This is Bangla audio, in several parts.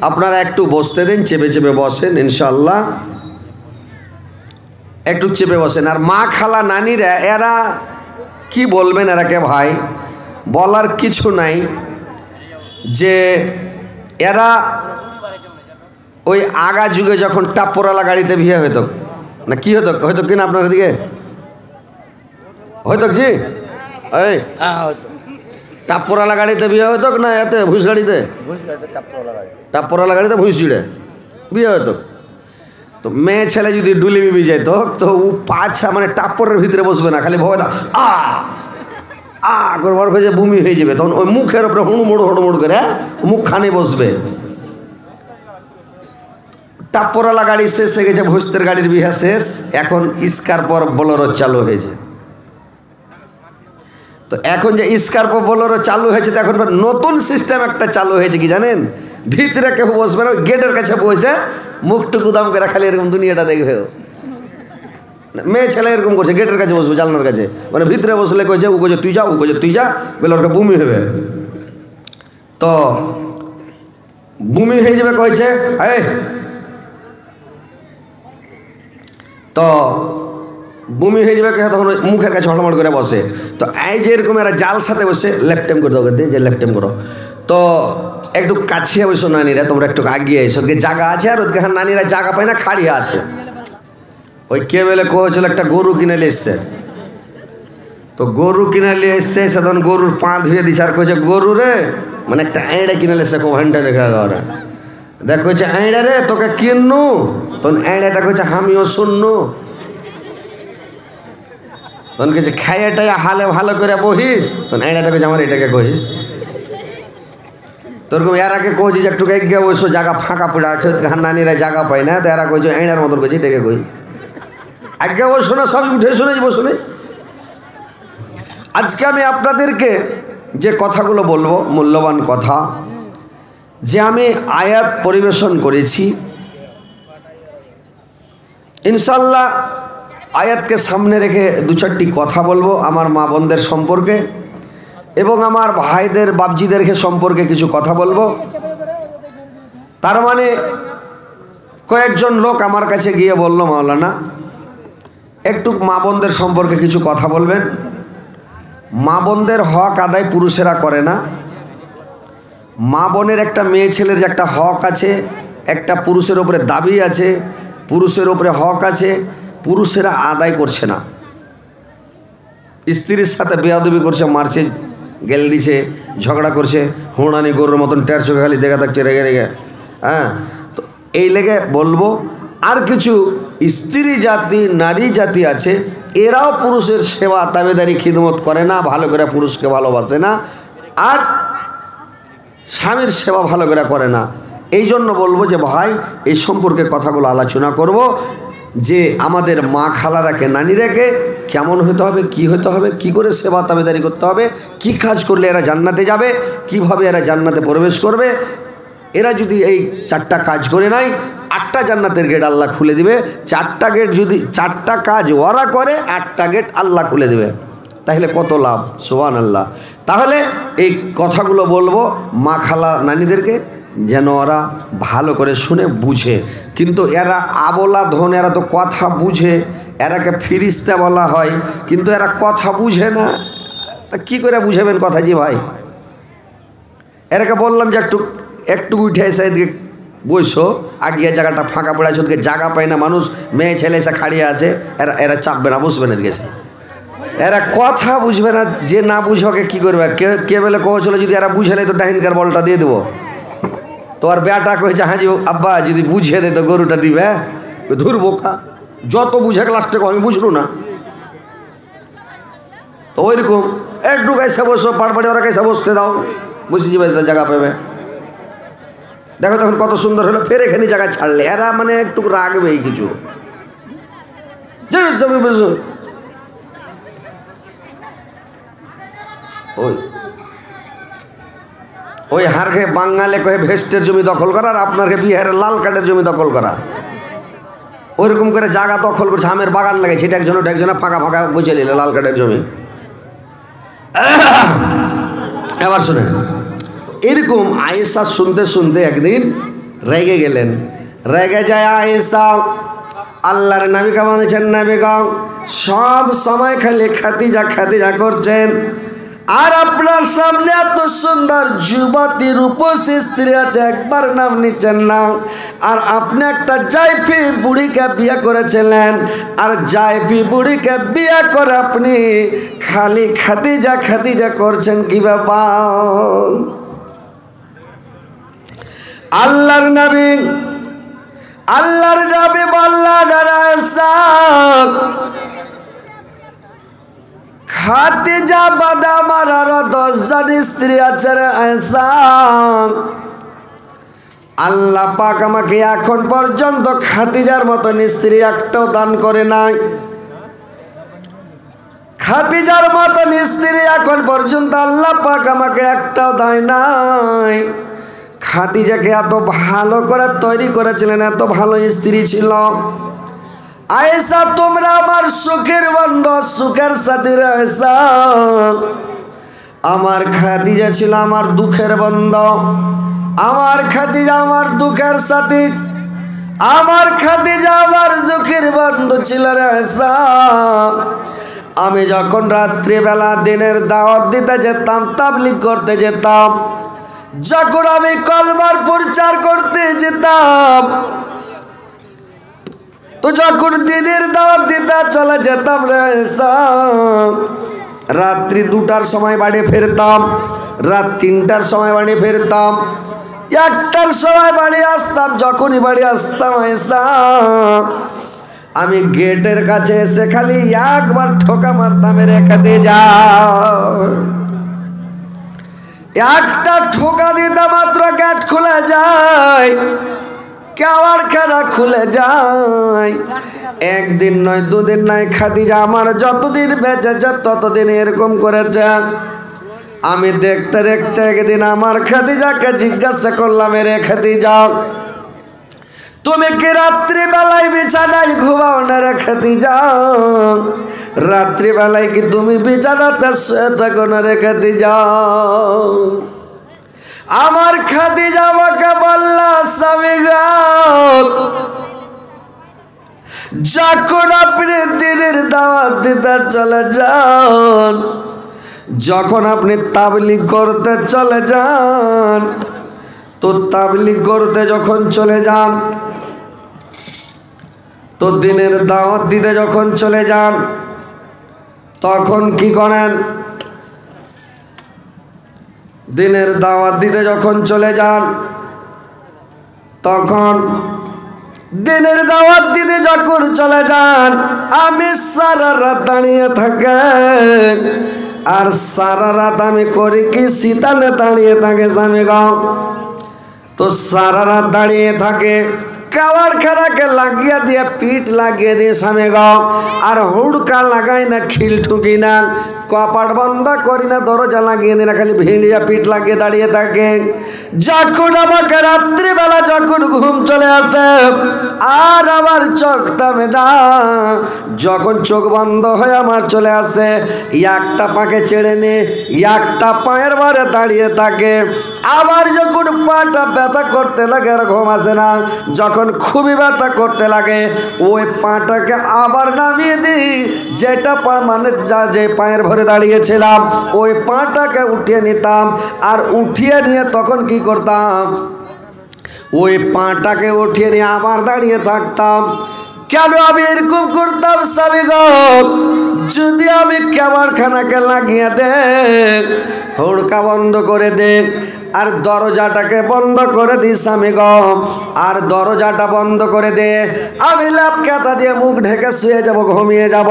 আপনারা একটু বসতে দিন, চেপে চেপে বসেন ইনশাআল্লাহ, একটু চেপে বসেন। আর মা খালা নানিরা এরা কি বলবেন এরাকে ভাই, বলার কিছু নাই। যে এরা ওই আগা যুগে যখন টাপ্পরালা গাড়িতে বিয়ে হইতো না, কি হতো হয়তো কিনা আপনার দিকে হয়তো জি এই টাপ্পরালা গাড়িতে বিয়ে হইতো না এতে ভুষ গাড়িতে, টাপ্পরালা গাড়িতে ভুষ জুড়ে বিয়ে হইতো। তো মেয়ে ছেলে যদি ডুলি বিবি যেত তো ও পাছা মানে টাপ্পরের ভিতরে বসবে না, খালি ভয় করবার যে বমি হয়ে যাবে, তখন ওই মুখের উপরে হুড়মুড় করে মুখখানে বসবে। টাপ্পরালা গাড়ি শেষ হয়ে গেছে, ভুস্তের গাড়ির বিয়ে শেষ, এখন স্কারপর বোলেরো চালু হয়েছে। তো এখন যে স্কারপো বোলেরো চালু হয়েছে, তো এখন নতুন সিস্টেম একটা চালু হয়েছে কি জানেন, ভিতরে কেউ বসবে না, গেটের কাছে বসে মুখটুকু দাম করে খালি এরকম দুনিয়াটা দেখবে। মেয়ে ছেলে এরকম করছে, গেটের কাছে বসবে, জানলার কাছে, মানে ভিতরে বসলে কইছে ও কইছে তুই যা, ও কইছে তুই যা, বলে ওর বমি হবে। তো বমি হয়ে যাবে কইছে এই, তো বমি হয়ে যাবে তখন মুখের কাছে হটমট করে বসে। তো এই যে এরকম এরা জাল সাথে বসে লেফট টাইম করে দাও, যে লেফট টাইম করো, তো একটু কাছে বসো নানিরা, তোমরা একটু আগিয়ে এসো, ওদিকে জায়গা আছে, আর ওদিকে নানিরা জায়গা পায় না, খাড়িয়ে আছে। ওই কে বেলে কয়েছিল একটা গরু কিনে নিয়ে এসছে, তো গরু কিনে নিয়ে এসছে, সে তখন গরুর পা ধুয়ে দিছে, আর কইছে গরু রে, মানে একটা আইড়া কিনে এসছে, খুব হান্ডা দেখা ওরা দেখ কইছে আইড়া রে তোকে কিননু, তখন আইড়াটা কইছে আমিও শুননু, তখন কেছে খাইয়াটাই হালে ভালো করে বহিস, তখন আইড়াটা কইছে আমার এটাকে কহিস। তোরকম এর আগে কইছি যে একটু এগিয়ে বসো, জায়গা ফাঁকা পড়ে আছে, নানিরা জায়গা পায় না, তো এরা কইছে আইড়ার মতন কইছে এটাকে কহিস, আগে বসো না, সবই উঠে শুনে বসো না। আজকে আমি আপনাদেরকে যে কথাগুলো বলবো মূল্যবান কথা, যে আমি আয়াত পরিবেশন করেছি, ইনশাল্লাহ আয়াতকে সামনে রেখে দু চারটি কথা বলবো আমার মা বোনদের সম্পর্কে, এবং আমার ভাইদের বাপজিদেরকে সম্পর্কে কিছু কথা বলবো। তার মানে কয়েকজন লোক আমার কাছে গিয়ে বলল, মাওলানা একটু মা বোনদের সম্পর্কে কিছু কথা বলবেন। মা বোনদের হক আদায় পুরুষেরা করে না, মা বোনের একটা মেয়ে ছেলের যে একটা হক আছে, একটা পুরুষের উপরে দাবি আছে, পুরুষের উপরে হক আছে, পুরুষেরা আদায় করছে না। স্ত্রীর সাথে বেয়াদবি করছে, মারছে, গেল দিছে, ঝগড়া করছে, হোঁড়ানি গরুর মতন টের চোখে খালি দেখা থাকছে রেগে রেগে। হ্যাঁ, তো এই লেগে বলবো, আর কিছু স্ত্রী জাতি নারী জাতি আছে, এরাও পুরুষের সেবা তাবেদারি খিদমত করে না, ভালো করে পুরুষকে ভালোবাসে না, আর স্বামীর সেবা ভালো করে করে না। এই জন্য বলবো যে ভাই এই সম্পর্কে কথাগুলো আলোচনা করব, যে আমাদের মা খালারাকে নানিরাকে কেমন হতে হবে, কি হতে হবে, কি করে সেবা তাবেদারি করতে হবে, কি কাজ করলে এরা জান্নাতে যাবে, কিভাবে এরা জান্নাতে প্রবেশ করবে। এরা যদি এই চারটা কাজ করে নাই, 8টা জান্নাতের গেট আল্লাহ খুলে দিবে। 4টা গেট যদি 4টা কাজ ওরা করে, 8টা গেট আল্লাহ খুলে দেবে। তাহলে কত লাভ, সুবহানাল্লাহ। তাহলে এই কথাগুলো বলবো মা খালা নানিদেরকে, যেন ওরা ভালো করে শুনে বুঝে। কিন্তু এরা আবলা ধন, এরা তো কথা বুঝে, এরাকে ফিরিস্তা বলা হয়, কিন্তু এরা কথা বুঝে না। তা কী করে বুঝাবেন কথা জি ভাই? এরাকে বললাম যে একটু উঠে এসে এদিকে বসো, আগিয়ে জায়গাটা ফাঁকা পড়ে আছে, ওদিকে জায়গা পায় না মানুষ, মেয়ে ছেলে এসে খাড়িয়ে আছে, এরা চাপবে না, বসবে না এদিকে। এরা কথা বুঝবে না, যে না বুঝবে কী করবে? কে বলে কহছিল যদি এরা বুঝালে তো ডাহিনকার বলটা দিয়ে দেবো। তো আর বেটা কয়েছে হ্যাঁ জি আব্বা যদি বুঝিয়ে দে তো গরুটা দিবে, ধুর বোকা, যত বুঝে লাস্টে আমি বুঝলো না। তো ওইরকম একটু গাইছে বসো, পাড়পাড়ি ওরা গাইছে বসতে দাও, বসে যাবে, জায়গা পাবে। দেখো তখন কত সুন্দর হলো, ফের এখানে জায়গা ছাড়লে এরা মানে একটু রাখবেই কিছু। ওই হারকে বাঙালে কয়ে ভেস্টের জমি দখল করা, আর আপনাকে বিহারের লাল কাঠের জমি দখল করা, ওইরকম করে জায়গা দখল করছে। আমের বাগান লাগে, সেটা একজন ওটা একজনে ফাঁকা ফাঁকা বুঝে নিলে লাল কাঠের জমি। এবার শুনেন, এরকম আয়েশা শুনতে শুনতে একদিন রেগে গেলেন। রেগে যায় আয়েশা আল্লাহর নবীকে বলছেন, নবী গো সব সময় খালি খাদিজা খাদিজা করছেন, আর আপনার সামনে এত সুন্দর যুবতী রূপসী স্ত্রী আছে, একবার নাম নিচ্ছেন না। আর আপনি একটা জাইফি বুড়িকে বিয়ে করেছিলেন, আর জাইফি বুড়িকে বিয়ে করে আপনি খালি খাদিজা খাদিজা করছেন, কি ব্যাপার? আল্লাহর নবী বললেন, খাদিজা বাদে আমার আরো 10 জন স্ত্রী আছে রে আয়েশা। আল্লাহ পাক আমাকে এখন পর্যন্ত খাদিজার মতন স্ত্রী একটাও দান করে নাই। খাদিজার মতন স্ত্রী এখন পর্যন্ত আল্লাহ পাক আমাকে একটাও দেয় নাই। খাদিজাকে এত ভালো করে তৈরি করেছিলেন, এত ভালো স্ত্রী ছিল। আয়েশা তোমরা আমার সুখের বন্ধু, সুখের সাথী রে আয়েশা। আমার খাদিজা ছিল আমার দুঃখের বন্ধু, আমার খাদিজা আমার দুঃখের সাথী, আমার খাদিজা আমার দুঃখের বন্ধু ছিল রে আয়েশা। আমি যখন রাত্রিবেলা দিনের দাওয়াত দিতে যেতাম, তাবলীগ করতে যেতাম, যখন আমি কলমার প্রচার করতে যেতাম, তো যখন দিনের দাওয়াত দিতে চলে যেতাম রে আয়েশা, রাত্রি 2টার সময় বাড়ি ফিরতাম, রাত 3টার সময় বাড়ি ফিরতাম, 1টার সময় বাড়ি আসতাম। যখনই বাড়ি আসতাম আয়েশা, আমি গেটের কাছে এসে খালি একবার ঠোকা মারতাম, রেখে দিয়ে যা। একটা ঠোকা দিতে মাত্র গেট খুলে যায়, কেওয়াড়খানা খুলে যায়। একদিন নয়, 2 দিন নয়, খাদিজা আমার যতদিন বেঁচেছে ততদিন এরকম করেছে। আমি দেখতে দেখতে একদিন আমার খাদিজাকে জিজ্ঞাসা করলাম, রে খাদিজা তুমি কি রাত্রিবেলায় বিছানায় ঘুমাও না রে খাদিজা? রাত্রিবেলায় কি তুমি বিছানাতে শুয়ে থাকো না রে খাদিজা? আমার খাদিজা আমাকে বলল, স্বামী গো যখন আপনি দিনের দাওয়াত দিতে চলে যান, যখন আপনি তাবলীগ করতে চলে যান, তো তাবলীগ করতে যখন চলে যান, তো দিনের দাওয়াত দিতে যখন চলে যান, তখন কি করেন? দিনের দাওয়াত দিতে যখন চলে যান, তখন দিনের দাওয়াত দিতে যখন চলে যান, আমি সারা রাত দাঁড়িয়ে থাকি। আর সারা রাত আমি করি কি? শীতানে দাঁড়িয়ে থাকে স্বামী গো। তো সারা রাত দাঁড়িয়ে থাকে, কাওয়াড়খানাকে লাগিয়ে দিয়ে পিঠ লাগিয়ে দিয়ে স্বামী গো, আর হুড়কা লাগাই না, খিল ঠুকি না, কপাট বন্ধ করি না, দরজা লাগিয়ে দিই না, খালি ভিড়িয়া পিঠ লাগিয়ে দাঁড়িয়ে থাকে। যখন আমাকে রাত্রিবেলা যখন ঘুম চলে আসে আর আমার চোখ থামে না, যখন চোখ বন্ধ হয়ে আমার চলে আসে, একটা পাকে ছেড়ে নে, একটা পায়ের বারে দাঁড়িয়ে থাকে। আবার যখন পাটা ব্যথা করতে লাগে আর ঘুম আসে না, যখন খুবই ব্যথা করতে লাগে, ওই পাটাকে আবার নামিয়ে দিই, যেটা পা মানে যে পায়ের ভরে দাঁড়িয়েছিলাম, ওই পাটাকে উঠিয়ে নিতাম। আর উঠিয়ে নিয়ে তখন কি করতাম? ওই পাটাকে উঠিয়ে নিয়ে আবার দাঁড়িয়ে থাকতাম। কেন আমি এরকম করতাম স্বামী গো? যদি আমি কাওয়াড়খানাকে লাগিয়ে দে, হুড়কা বন্ধ করে দে, আর দরজাটাকে বন্ধ করে দিই স্বামী গো, আর দরজাটা বন্ধ করে দে, আমি ল্যাপ কাঁথা দিয়ে মুখ ঢেকে শুয়ে যাব, ঘুমিয়ে যাব।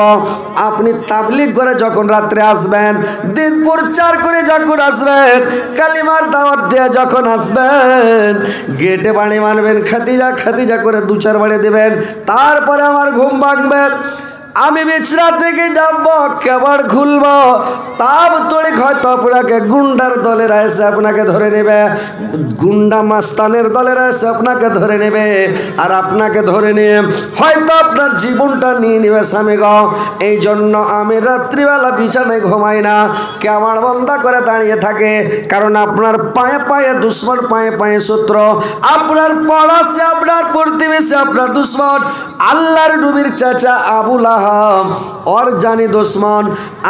আপনি তাবলীগ করে যখন রাত্রে আসবেন, দিন প্রচার করে যখন আসবেন, কালিমার দাওয়াত দিয়ে যখন আসবেন, গেটে বাড়ি মারবেন, খাদিজা খাদিজা করে 2-4 বাড়ি দেবেন, তারপরে আমার ঘুম ভাঙবে। আমি বিছরা থেকে ডাববো, কেবল খুলবো, তাব তোড়ে হয়তো আপনাকে গুন্ডার দলের এসে আপনাকে ধরে নেবে, গুন্ডা মাস্তানের দলের এসে আপনাকে ধরে নেবে, আর আপনাকে ধরে নিয়ে হয়তো আপনার জীবনটা নিয়ে নেবে স্বামী গো। এই জন্য আমি রাত্রিবেলা বিছানায় ঘুমাই না, কেমন বন্ধ করে দাঁড়িয়ে থাকে, কারণ আপনার পায়ে পায়ে দুশ্মন, পায়ে পায়ে শত্রু, আপনার পড়াশে, আপনার প্রতিবেশী, আপনার দুশ্মন। আল্লাহর নবীর চাচা আবু লাহাব ওর জানি দুশ্মন।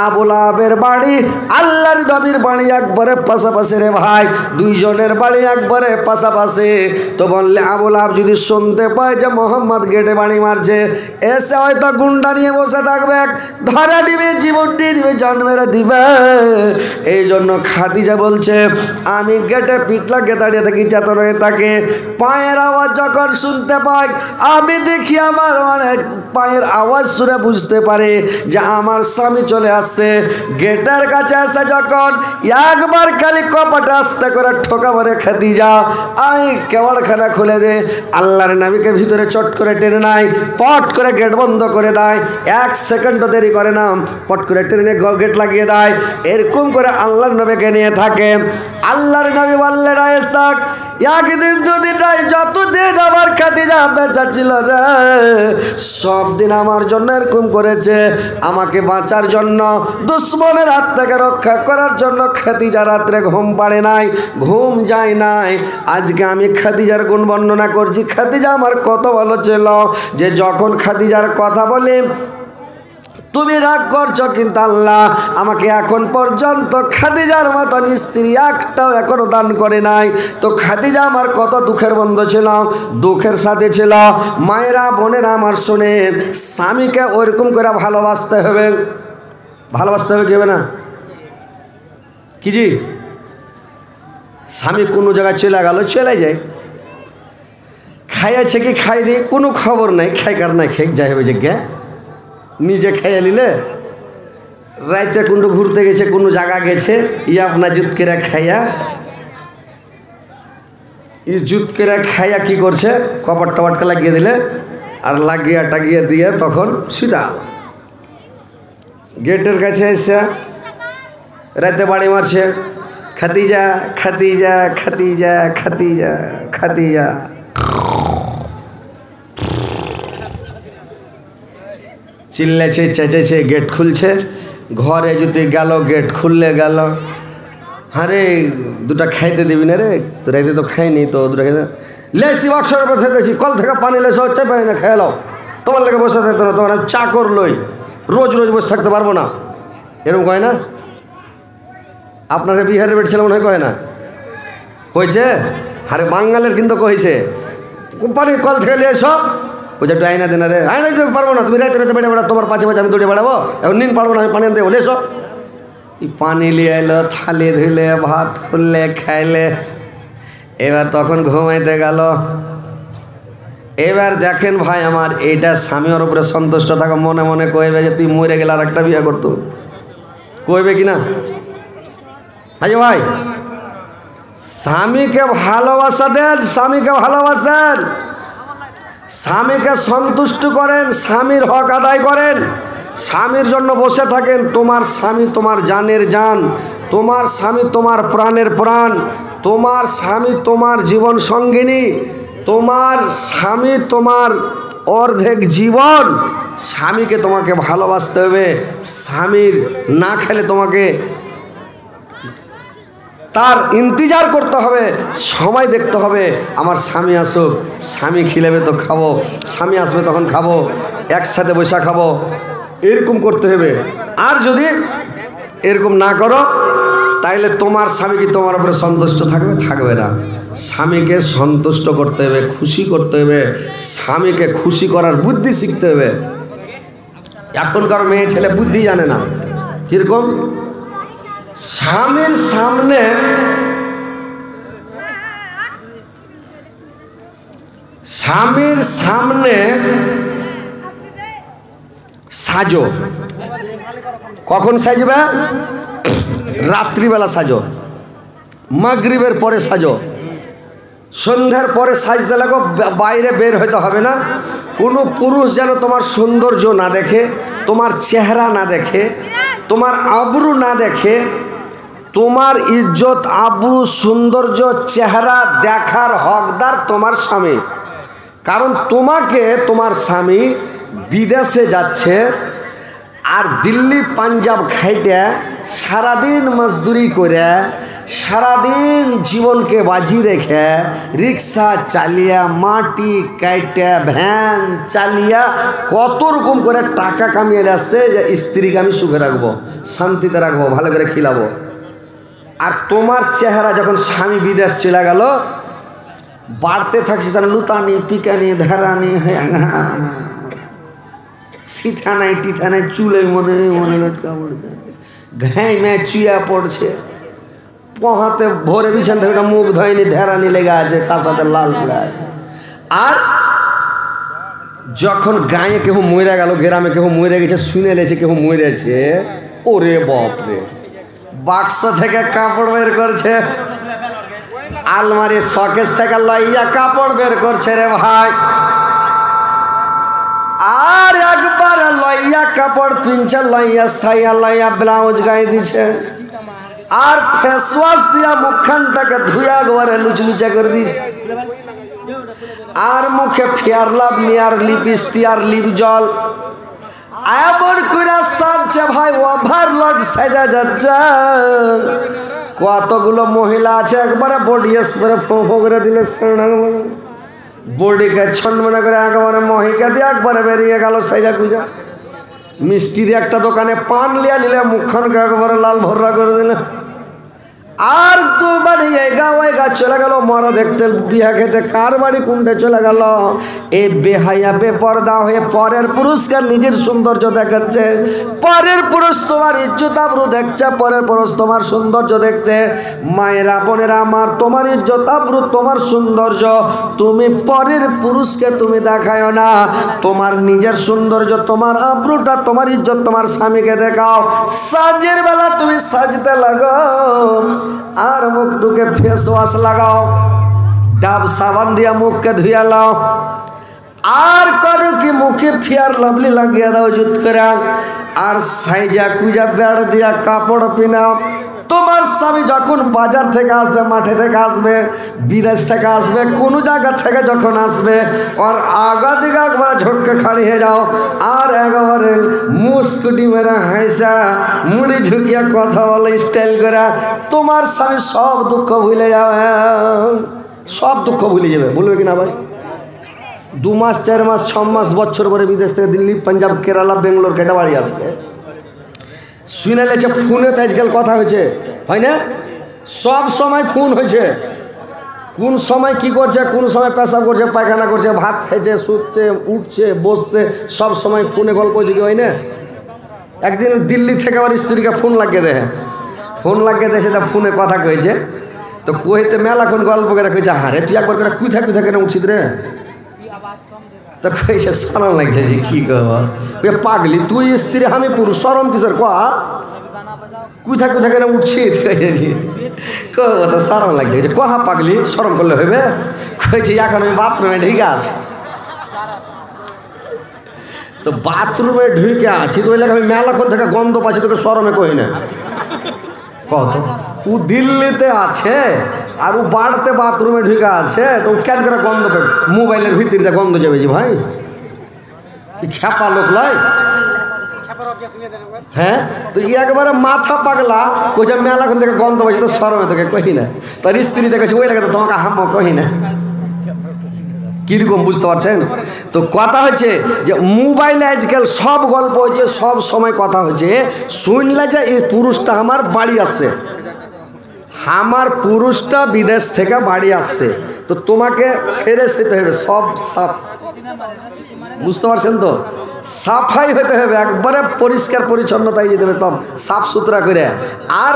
আবু লাহাবের বাড়ি আল্লাহর নবীর বাড়ি একবারে পাশাপাশি রে ভাই, দুইজনের বাড়ি একবারে পাশাপাশি। তো বললে আবু লাহাব যদি শুনতে পায় যে মোহাম্মদ গেটে বাড়ি মারছে, এসে হয়তো গুন্ডা নিয়ে বসে থাকবে, ধরা দিবে, জীবন দিয়ে দিবে, জান মেরে দিবে। এই জন্য খাদিজা বলছে আমি গেটে পিঠ লাগিয়ে দাঁড়িয়ে থাকি, চেতন হয়ে থাকে। পায়ের আওয়াজ যখন শুনতে পাই, আমি দেখি আমার অনেক পায়ের আওয়াজ শুনে বুঝতে পারে যে আমার স্বামী চলে আসছে। গেটের কাছে এসে যখন একবার খালি কপাটে আস্তে করে ঠোকা মারে খাদিজা, আমি কেওয়াড়খানা খুলে দে, আল্লাহর নবীকে ভিতরে চট করে টেনে নাই, পট করে গেট বন্ধ করে দেয়, 1 সেকেন্ডও দেরি করে না, পট করে টেনে গেট লাগিয়ে দেয়। এরকম করে আল্লাহর নবীকে নিয়ে থাকে। আল্লাহর নবী বললেন আয়েশা, একদিন দুদিন নয়, যতদিন আমার খাদিজা বেঁচে ছিল রে, সব দিন আমার জন্য এরকম করেছে। আমাকে বাঁচার জন্য, দুশ্মনের হাত থেকে রক্ষা করার জন্য খাদিজা রাত্রে ঘুম পাড়ে নাই, ঘুম যায় নাই। আজকে আমি খাদিজার গুণ বর্ণনা করছি। খাদিজা আমার কত ভালো ছিল যে যখন খাদিজার কথা বলে তুমি রাগ করছো, কিন্তু আল্লাহ আমাকে এখন পর্যন্ত খাদিজার মতন স্ত্রী একটাও এখনো দান করে নাই। তো খাদিজা আমার কত দুঃখের বন্ধু ছিল, দুঃখের সাথে ছিল। মায়েরা বোনেরা আমার শোনেন, স্বামীকে ওইরকম করে ভালোবাসতে হবে। ভালোবাসতে হবে কি হবে না? কি জি, স্বামী কোনো জায়গায় চলে গেল, চলে যায়, খাইয়াছে কি খাইনি কোনো খবর নাই, খাইকার নাই খেক যাই হবে যে গে নিজে খাইয়া নিলে, রাইতে কোনটা ঘুরতে গেছে, কোনো জায়গা গেছে, আপনার জুত কেরা খাইয়া, জুত কেরা খাইয়া কি করছে, কপাট টপাটকে লাগিয়ে দিলে, আর লাগিয়ে টাগিয়ে দিয়ে তখন সিধা গেটের কাছে এসে রাতে বাড়ি মারছে, খাদিজা খাদিজা খাদিজা খাদিজা খাদিজা। চিল্লেছে, চেঁচেছে, গেট খুলছে, ঘরে যদি গেল, গেট খুললে গেল, আরে দুটা খাইতে দিবি না রে, তো রাইতে তো খাইনি, তো দুটা খাইতে লেসি বাক্সর উপর খেতেছি, কল থেকে পানি লেসে হচ্ছে পাই না, খেয়ে নাও, তোমার লেগে বসে থাকতো না, তোমার চাকর লই, রোজ রোজ বসে থাকতে পারবো না, এরকম কয় না? আপনারা বিহারের বেট ছেলে মনে হয় কয় না, কইছে? আরে বাঙালের কিন্তু কইছে, পানি কল থেকে নিয়ে এসো, ওই যে একটু আইনা দেনা রে, আইনা দিতে পারবো না, তুমি রাইতে রাতে বেড়ে বেড়া, তোমার পাঁচে পাঁচে আমি দৌড়ে বেড়াবো, এখন নিন পারবো না, আমি পানি আনতে বলে এসো। পানি নিয়ে এলো, থালি ধুলে, ভাত খুললে, খাইলে, এবার তখন ঘুমাইতে গেল। এবার দেখেন ভাই আমার, এইটা স্বামীর উপরে সন্তুষ্ট থাকা, মনে মনে কইবে যে তুই মরে গেলে আর একটা বিয়ে করতো, কইবে কিনা? আচ্ছা ভাই, স্বামীকে ভালোবাসা দেন, স্বামীকে ভালোবাসেন, স্বামীকে সন্তুষ্ট করেন, স্বামীর হক আদায় করেন, স্বামীর জন্য বসে থাকেন। তোমার স্বামী তোমার জানের জান, তোমার স্বামী তোমার প্রাণের প্রাণ, তোমার স্বামী তোমার জীবন সঙ্গিনী, তোমার স্বামী তোমার অর্ধেক জীবন। স্বামীকে তোমাকে ভালোবাসতে হবে, স্বামীর না খেলে তোমাকে তার ইন্তজার করতে হবে, সময় দেখতে হবে, আমার স্বামী আসুক, স্বামী খিলেবে তো খাবো, স্বামী আসবে তখন খাবো, একসাথে বসে খাবো, এরকম করতে হবে। আর যদি এরকম না করো, তাইলে তোমার স্বামী কি তোমার উপরে সন্তুষ্ট থাকবে? থাকবে না। স্বামীকে সন্তুষ্ট করতে হবে, খুশি করতে হবে, স্বামীকে খুশি করার বুদ্ধি শিখতে হবে। এখনকার মেয়ে ছেলে বুদ্ধি জানে না। কিরকম? স্বামীর সামনে সাজো। কখন সাজবে? রাত্রিবেলা সাজো, মাগরিবের পরে সাজো, সন্ধ্যার পরে সাজতে লাগো, বাইরে বের হইতে হবে না। কোনো পুরুষ যেন তোমার সৌন্দর্য না দেখে, তোমার চেহারা না দেখে, তোমার আবরু না দেখে। তোমার ইজ্জত, আবরু, সৌন্দর্য, চেহারা দেখার হকদার তোমার স্বামী। কারণ তোমাকে তোমার স্বামী বিদেশে যাচ্ছে, আর দিল্লি পাঞ্জাব খাইতে সারাদিন মজদুরি করে, সারাদিন জীবনকে বাজি রেখে, রিক্সা চালিয়া, মাটি কাইটে, ভ্যান চালিয়া, কত রকম করে টাকা কামিয়ে আসছে যে স্ত্রীকে আমি সুখে রাখবো, শান্তিতে রাখবো, ভালো করে খিলাবো। আর তোমার চেহারা যখন স্বামী বিদেশ চলে গেল, বাড়তে থাকছে তার লুতানি, পিকানি, ধারানি, সিথা নাই, টিথা নাই, চুলে মনে মনে লটকা পড়ছে, ঘাই মে চুয়া পড়ছে, পোহাতে ভোরে বিছান থেকে মুখ ধয়নি, ধারানি লেগে আছে, কাঁসাতে লাল লেগে আছে। আর যখন গাঁয়ে কেউ মরে গেল, গ্রামে কেউ মরে গেছে, শুনে লেছে কেউ মরেছে, ওরে বাপরে, বাক্স থেকে কাপড় বের করছে, আলমারি শকেস থেকে লইয়া কাপড় বের করছে রে ভাই। আর একবার লইয়া কাপড় পিনছে, লইয়া সাইয়া, লইয়া ব্লাউজ গায়ে দিছে, আর ফেস ওয়াশ দিয়া মুখখানটাকে ধুয়া একবারে লুচলুচা করে দিছে। আর মুখে ফেয়ার লাভলি, আর লিপস্টিক, আর লিপ জল এমন করে সাজছে ভাই, ওভারলোড সাজা যাচ্ছে। কতগুলো মহিলা আছে একবারে বডি স্প্রে ফো করে দিলে, বডিকে ছন্মনে করে একবারে মহিকা দিয়ে একবারে বেরিয়ে গেল সাইজা কুজা। মিষ্টি দিয়ে একটা দোকানে পান লিয়া নিলে, মুখখানকে একবারে লাল ভর্রা করে দিলে। আর তো বাড়ি এগা ওইগা চলে গেল মরা দেখতে, বিয়া খেতে। কার বাড়ি কোনটা চলে গেল? এ বেহাইয়া বেপরদা হয়ে পরের পুরুষকে নিজের সৌন্দর্য দেখাচ্ছে, পরের পুরুষ তোমার ইজ্জত আবরু দেখছে, পরের পুরুষ তোমার সৌন্দর্য দেখছে। মায়েরা বোনেরা আমার, তোমার ইজ্জত আবরু, তোমার সৌন্দর্য তুমি পরের পুরুষকে তুমি দেখায় না, তোমার নিজের সৌন্দর্য, তোমার আবরুটা, তোমার ইজ্জত তোমার স্বামীকে দেখাও। সাজের বেলা তুমি সাজতে লাগো, আর মুখটুকে ফেস ওয়াশ লাগাও, ডাব সাবান দিয়া মুখকে ধুইয়া লাও, আর করো কি মুখে ফেয়ার লাভলি লাগিয়ে দাও জুত করে, আর সাইজা কুজা বেড় দিয়া কাপড় পিনাও। তোমার স্বামী যখন বাজার থেকে আসবে, মাঠে থেকে আসবে, বিদেশ থেকে আসবে, কোনো জায়গা থেকে যখন আসবে, ওর আগা দিকে একবারে ঝটকে খাড়ি হয়ে যাও, আর একেবারে মুসকুটি মেরে হাসা, মুড়ি ঝুঁকিয়া কথা বলে স্টাইল করে, তোমার স্বামী সব দুঃখ ভুলে যাবে, সব দুঃখ ভুলে যাবে। বলবে কিনা ভাই? 2 মাস 4 মাস 6 মাস বছর পরে বিদেশ থেকে দিল্লি, পাঞ্জাব, কেরালা, বেঙ্গালোর কেটে বাড়ি আসছে, শুনে লেছে ফোনে তো আজকাল কথা হয়েছে, হয় না? সব সময় ফোন হয়েছে, কোন সময় কি করছে, কোন সময় পেশাব করছে, পায়খানা করছে, ভাত খাইছে, শুচ্ছে, উঠছে, বসছে, সব সময় ফোনে গল্প হয়েছে, কি হয় না? একদিন দিল্লি থেকে আমার স্ত্রীকে ফোন লাগিয়ে দেয়, ফোন লাগিয়ে দেয়, সেটা ফোনে কথা কয়েছে, তো কইতে মেলাক্ষণ গল্প করে কইছে, হারে তুই একবার করে কুথা কুথা কেন উঠছিস রে? তো কইছে সরম লাগছে, যে কি কব, পাগলি তুই স্ত্রী আমি পুরুষ, সরম কিসের ক, কুথা কুথা কেন উঠছিস? কব তো সরম লাগছে, কহা পাগলি, সরম করলে হইবে? কইছে এখন আমি বাথরুমে ঢুকে আছি। তো বাথরুমে ঢুকে আছি তো ওই লাগে আমি মেলাক্ষণ থেকে গন্ধ পাচ্ছি, তোকে সরমে কই না কত? ও দিল্লিতে আছে আর ও বাড়তে বাথরুমে ঢুকে আছে, তো কেন করে গন্ধ পাবে? মোবাইলের ভিতরে গন্ধ যাবে যে ভাই, খেপা লোক লয়। হ্যাঁ, তো একবারে মাথা পাগলা, কইছে মেলাক্ষণ থেকে গন্ধ পাচ্ছি, তো সরমে তোকে কহি না। তার স্ত্রীটা কাছে ওই লাগে, তো তোমাকে হাম কহি না। কীরকম বুঝতে পারছেন? তো কথা হচ্ছে যে মোবাইলে আজকাল সব গল্প হচ্ছে, সব সময় কথা হচ্ছে। শুনলে যে এই পুরুষটা আমার বাড়ি আসছে, আমার পুরুষটা বিদেশ থেকে বাড়ি আসছে, তো তোমাকে ফেরে যেতে হবে, সব সাফ, বুঝতে পারছেন তো? সাফাই হতে হবে, একবারে পরিষ্কার পরিচ্ছন্নতায় যেতে হবে, সব সাফ সুতরা করে, আর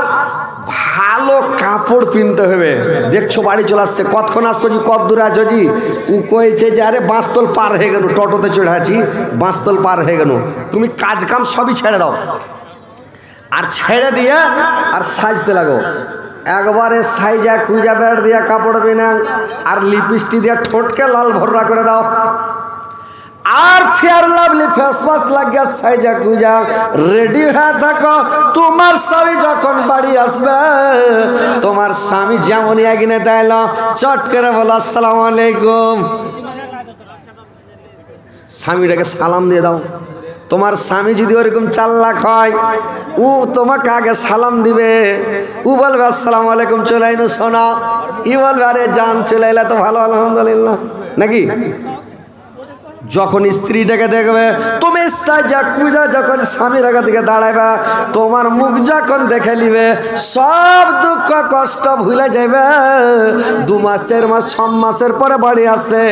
ভালো কাপড় কিনতে হবে। দেখছো বাড়ি চলে আসছে, কতক্ষণ আসছো জি, কত দূরে আছো জি? ও কয়েছে যে আরে বাঁশতল পার হয়ে গেল, টোটোতে চড়ে আছি, বাঁশতল পার হয়ে গেল। তুমি কাজ কাম সবই ছেড়ে দাও, আর ছেড়ে দিয়ে আর সাজতে লাগো, একবারে সাইজা কুইজা বেড় দিয়া কাপড় বিনা আর লিপস্টিক দিয়া ঠোঁটকে লাল ভর্রা করে দাও আর ফেয়ার লাভলি ফেস ওয়াশ লাগিয়া সাইজা কুইজা রেডি হয়ে থাকো। তোমার স্বামী যখন বাড়ি আসবে, তোমার স্বামী যেমনই এগিয়ে তাইল চট করে বলো আসসালামু আলাইকুম। স্বামীটাকে সালাম দিয়ে দাও। তোমার স্বামী যদি ওরকম চাল্লাক হয়, ও তোমাকে আগে সালাম দিবে, ও বলবে আসসালামু আলাইকুম, চলে আইনো সোনা। ই বলবে আরে জান চলে এলে তো ভালো, আলহামদুলিল্লাহ, নাকি? যখন স্ত্রীটাকে দেখবে তুমি সাজা কুজা যখন স্বামীর আগা দিকে দাঁড়াইবা, তোমার মুখ যখন দেখে নিবে সব দুঃখ কষ্ট ভুলে যাবে। 2 মাস 4 মাস 6 মাসের পরে বাড়ি আসছে,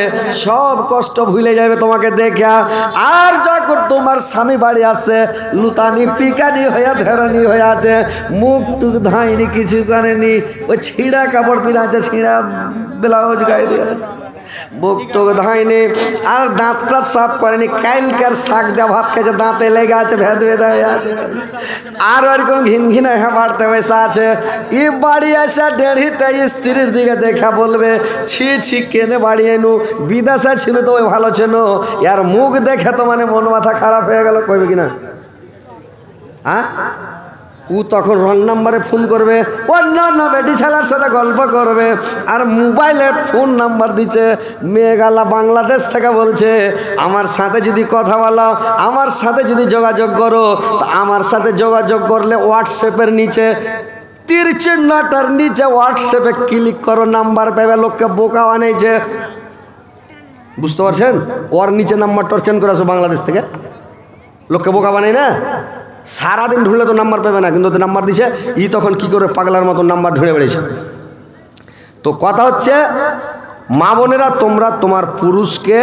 সব কষ্ট ভুলে যাবে তোমাকে দেখে। আর যখন তোমার স্বামী বাড়ি আসছে লুতানি পিকানি হয়ে ধেরানি হয়ে আছে, মুখ টুক ধাইনি, কিছু করেনি, ওই ছিঁড়া কাপড় পিনা আছে, ছিঁড়া ব্লাউজ গায়ে দিয়ে বুক টুক ধাইনি, আর দাঁত টাত সাফ করেনি, কাইলকার শাক দেওয়া ভাত খেয়েছে, দাঁতে লেগে আছে, ভেদ ভেদ হয়ে আছে, আর ওরকম ঘিন ঘিনে বাড়তে বসে আছে। ই বাড়ি আসে দেড়িতে স্ত্রীর দিকে দেখা বলবে ছি ছি কেনে বাড়ি এনু, বিদেশে ছিল তো ওই ভালো ছিল, ইয়ার মুখ দেখে তো মানে মন মাথা খারাপ হয়ে গেল, কইবে কিনা? হ্যাঁ, ও তখন রং নাম্বারে ফোন করবে, অন্য বেটি ছেলের সাথে গল্প করবে, আর মোবাইলে ফোন নাম্বার দিচ্ছে মেয়েগালা বাংলাদেশ থেকে, বলছে আমার সাথে যদি কথা বলো, আমার সাথে যদি যোগাযোগ করো, তো আমার সাথে যোগাযোগ করলে হোয়াটসঅ্যাপের নিচে তীর চিহ্নটার নিচে হোয়াটসঅ্যাপে ক্লিক করো, নাম্বার পেবে। লোককে বোকা বানাইছে, বুঝতে পারছেন? ওর নিচে নাম্বারটা কেন করে আসো বাংলাদেশ থেকে, লোককে বোকা বানাই না। সারাদিন ঢুঁড়লে তো নাম্বার পাবে না, কিন্তু নাম্বার দিছে, ই তখন কি করে পাগলার মতো নাম্বার ঢুঁড়ে বেড়েছে। তো কথা হচ্ছে মা বোনেরা, তোমরা তোমার পুরুষকে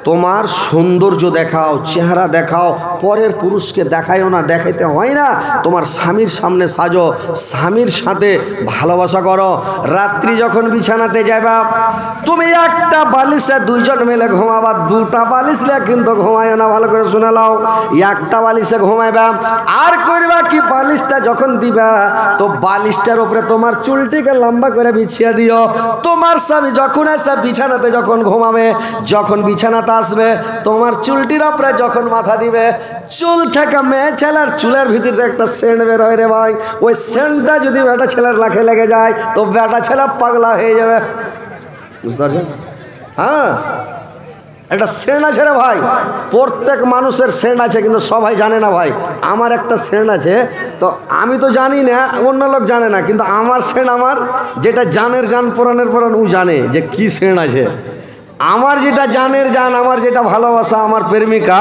তোমার সৌন্দর্য দেখাও, চেহারা দেখাও, পরের পুরুষকে দেখাইও না, দেখাইতে হয় না। তোমার স্বামীর সামনে সাজো, স্বামীর সাথে ভালোবাসা করো। রাত্রি যখন বিছানাতে যাবা, তুমি একটা বালিশে 2 জন মিলে ঘুমাবা, 2টা বালিশলে কিন্তু ঘুমাইও না, ভালো করে শুনে নাও। একটা বালিশে ঘুমাইবা, আর করবা কি, বালিশটা যখন দিবা তো বালিশটার উপরে তোমার চুলটিকে লম্বা করে বিছিয়ে দিও। তোমার স্বামী যখন আসে বিছানাতে যখন ঘুমাবে, যখন বিছানাতে আসবে, তোমার চুলটির উপরে যখন মাথা দিবে, চুল থেকে মেয়ে ছেলের চুলের ভিতর থেকে একটা সেন্ট বের হয় রে ভাই, ওই সেন্টটা যদি বেটা ছেলের লাখে লেগে যায় তো বেটা ছেলে পাগলা হয়ে যাবে, বুঝতে পারছেন? হ্যাঁ, একটা সেন্ট আছে রে ভাই, প্রত্যেক মানুষের সেন্ট আছে, কিন্তু সবাই জানে না ভাই। আমার একটা সেন্ট আছে, তো আমি তো জানি না, অন্য লোক জানে না, কিন্তু আমার সেন্ট, আমার যেটা জানের জান পুরাণের পুরাণ, ও জানে যে কি সেন্ট আছে। আমার যেটা জানের জান, আমার যেটা ভালোবাসা, আমার প্রেমিকা,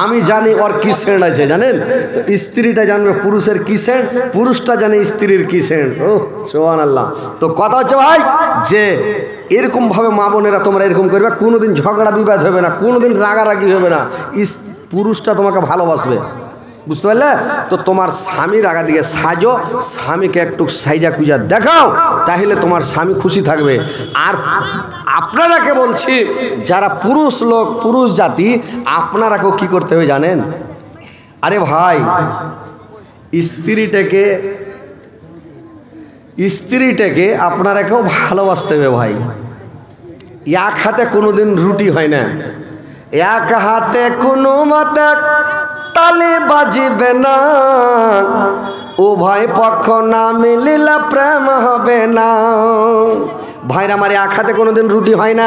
আমি জানি ওর কি সেন্ট আছে, জানেন? তো স্ত্রীটা জানবে পুরুষের কি সেন্ট, পুরুষটা জানে স্ত্রীর কি সেন্ট। ও সুবহানাল্লাহ। তো কথা হচ্ছে ভাই যে এরকমভাবে মা বোনেরা তোমরা এরকম করবে, কোনোদিন ঝগড়া বিবাদ হবে না, কোনোদিন রাগারাগি হবে না, পুরুষটা তোমাকে ভালোবাসবে, বুঝতে পারলে? তো তোমার স্বামীর আগা দিকে সাজো, স্বামীকে একটু সাইজা কুজা দেখাও, তাহলে তোমার স্বামী খুশি থাকবে। আর আপনারাকে বলছি, যারা পুরুষ লোক, পুরুষ জাতি, আপনারাকেও কি করতে হবে জানেন? আরে ভাই, স্ত্রীটাকে আপনারাকেও ভালোবাসতে হবে ভাই। এক হাতে কোনোদিন রুটি হয় না, এক হাতে কোনো মতে তালে বাজিবে না, উভয় পক্ষ না মিলিলে প্রেম হবে না। ভাইরা আমার, এক হাতে কোনোদিন রুটি হয় না,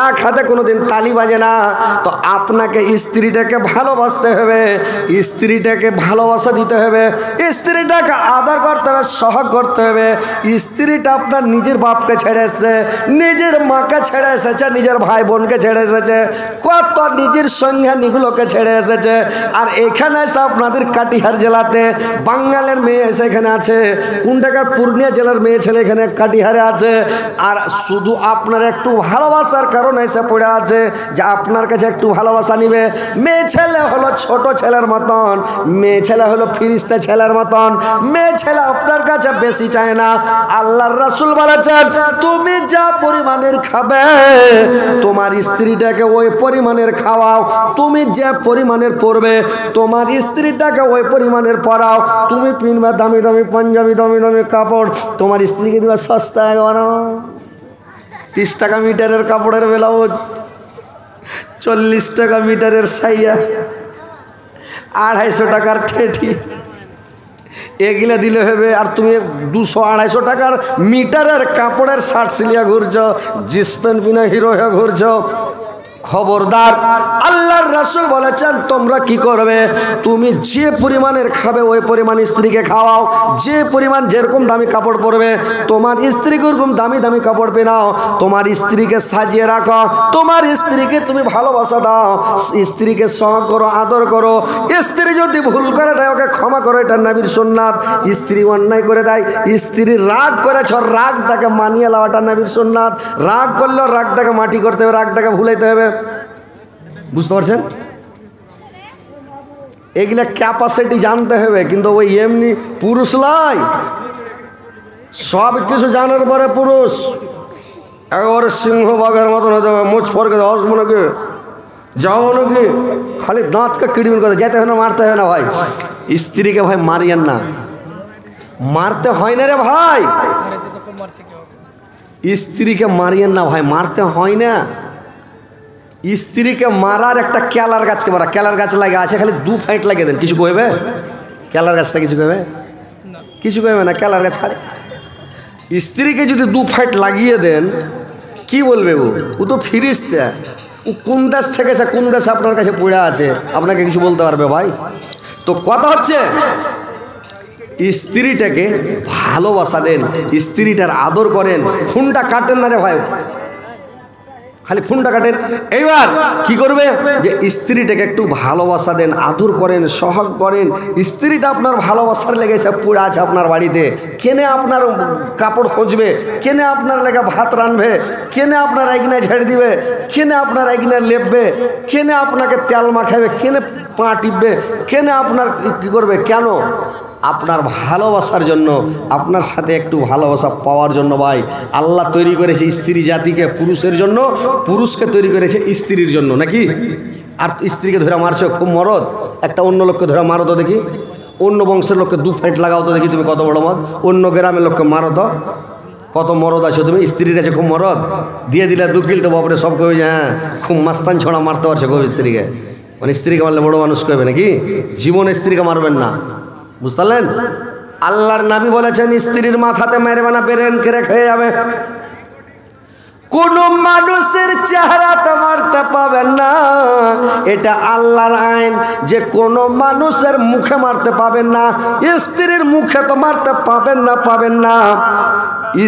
এক হাতে কোনোদিন তালি বাজে না। তো আপনাকে স্ত্রীটাকে ভালোবাসতে হবে, স্ত্রীটাকে ভালোবাসা দিতে হবে, স্ত্রীটাকে আদর করতে হবে, সহগ করতে হবে। স্ত্রীটা আপনার নিজের বাপকে ছেড়ে এসেছে, নিজের মাকে ছেড়ে এসেছে, নিজের ভাই বোনকে ছেড়ে এসেছে, কত নিজের সঙ্গীগুলোকে ছেড়ে এসেছে। আর এখানে এসে আপনাদের কাটিহার জেলাতে বাঙালের মেয়ে এসে এখানে আছে, কোন টাকার পূর্ণিয়া জেলার মেয়ে ছেলে এখানে কাটিহারে আছে। আর শুধু আপনার একটু ভালোবাসার কারণে এসে পড়ে আছে যে আপনার কাছে একটু ভালোবাসা নিবে। মেয়ে ছেলে হলো ছোট ছেলের মতন, মেয়ে ছেলে হলো ফিরিস্তা ছেলের মতন, মেয়ে ছেলে আপনার কাছে বেশি চায় না। আল্লাহর রাসূল বলেছেন, তুমি যা পরিমাণের খাবে তোমার স্ত্রীটাকে ওই পরিমাণের খাওয়াও, তুমি যে পরিমাণের পরবে তোমার স্ত্রীটাকে ওই পরিমাণের পরাও। তুমি পিনবা দামি দামি পাঞ্জাবি, দামি দামি কাপড়, তোমার স্ত্রীকে দিবা সস্তা 30 টাকা মিটারের কাপড়ের ব্লাউজ, 40 টাকা মিটারের সাইয়া, 250 টাকার ঠেঠি, এগুলা দিলে হবে। আর তুমি 200-250 টাকার মিটারের কাপড়ের শার্ট সিলিয়া ঘুরছো, জিন্স প্যান্ট পিনা হিরো হয়ে ঘুরছো। খবরদার, আল্লাহর রাসূল বলেছেন তোমরা কি করবে, তুমি যে পরিমাণের খাবে ওই পরিমাণ স্ত্রীকে খাওয়াও। যে পরিমাণ যেরকম দামি কাপড় পরবে তোমার স্ত্রীকে ওরকম দামি দামি কাপড় পেনাও। তোমার স্ত্রীকে সাজিয়ে রাখো, তোমার স্ত্রীকে তুমি ভালোবাসা দাও, স্ত্রীকে স্নেহ করো, আদর করো। স্ত্রী যদি ভুল করে দেয় ওকে ক্ষমা করো, এটা নবীর সুন্নাত। স্ত্রী অন্যায় করে দেয়, স্ত্রী রাগ করেছ, রাগটাকে মানিয়ে লওয়াটা নবীর সুন্নাত। রাগ করলেও রাগটাকে মাটি করতে হবে, রাগটাকে ভুলাইতে হবে। বুঝতে পারছেন? এগুলা ক্যাপাসিটি জানতে হবে, কিন্তু ওই এমনি পুরুষ লাই সব কিছু জানার পরে পুরুষ একেবারে সিংহবাগের মতন হতে হবে। মুখ ফরকে আসবো নাকি, যাবো নাকি, খালি দাঁতকে কিড়মির করে যেতে হয় না, মারতে হয় না ভাই। স্ত্রীকে ভাই মারিয়েন না, মারতে হয় না রে ভাই। স্ত্রীকে মারিয়েন না ভাই, মারতে হয় না। স্ত্রীকে মারার একটা কেলার গাছকে মারা, কেলার গাছ লাগে আছে, খালি 2 ফাইট লাগিয়ে দেন, কিছু কইবে? কেলার গাছটা কিছু কইবে? কিছু কইবে না। কেলার গাছ খালি স্ত্রীকে যদি 2 ফাইট লাগিয়ে দেন কি বলবে ও তো ফিরিস্তে। ও কোন দেশ থেকে কোন দেশে আপনার কাছে পড়ে আছে, আপনাকে কিছু বলতে পারবে ভাই? তো কথা হচ্ছে স্ত্রীটাকে ভালোবাসা দেন, স্ত্রীটার আদর করেন। ফোনটা কাটেন না রে ভাই, খালি ফোনটা কাটেন। এইবার কি করবে, যে স্ত্রীটাকে একটু ভালোবাসা দেন, আদর করেন, সহগ করেন। স্ত্রীটা আপনার ভালোবাসার লেগেছে পুড়ে আছে আপনার বাড়িতে, কেনে আপনার কাপড় খুঁজবে, কেনে আপনার লেগে ভাত রানবে, কেনে আপনার একনা ঝেড়ে দিবে, কেনে আপনার একনা লেপবে, কেনে আপনাকে তেল মাখাবে, কেনে পা টিপবে, কেনে আপনার কি করবে, কেন? আপনার ভালোবাসার জন্য, আপনার সাথে একটু ভালোবাসা পাওয়ার জন্য। ভাই আল্লাহ তৈরি করেছে স্ত্রী জাতিকে পুরুষের জন্য, পুরুষকে তৈরি করেছে স্ত্রীর জন্য, নাকি? আর স্ত্রীকে ধরে মারছো, খুব মরদ। একটা অন্য লোককে ধরে মারো তো দেখি, অন্য বংশের লোককে 2 ফাইট লাগাও তো দেখি, তুমি কত বড় মদ। অন্য গ্রামের লোককে মারো তো, কত মরদ আছো তুমি। স্ত্রীর কাছে খুব মরদ, দিয়ে দিলে 2 কিল তো বাপরে সব কবে, হ্যাঁ খুব মাস্তান ছড়া মারতে পারছো কবে স্ত্রীকে। মানে স্ত্রীকে মারলে বড় মানুষ কবে নাকি? জীবনে স্ত্রীকে মারবেন না, বুঝতে পারলেন? আল্লাহর নবী বলেছেন স্ত্রীর মাথাতে মারবে না, বেরেন কেড়ে খেয়ে যাবে। কোন মানুষের চেহারাতে মারতে পাবেন না, এটা আল্লাহর আইন, যে কোন মানুষের মুখে মারতে পাবেন না। স্ত্রীর মুখে তো মারতে পাবেন না,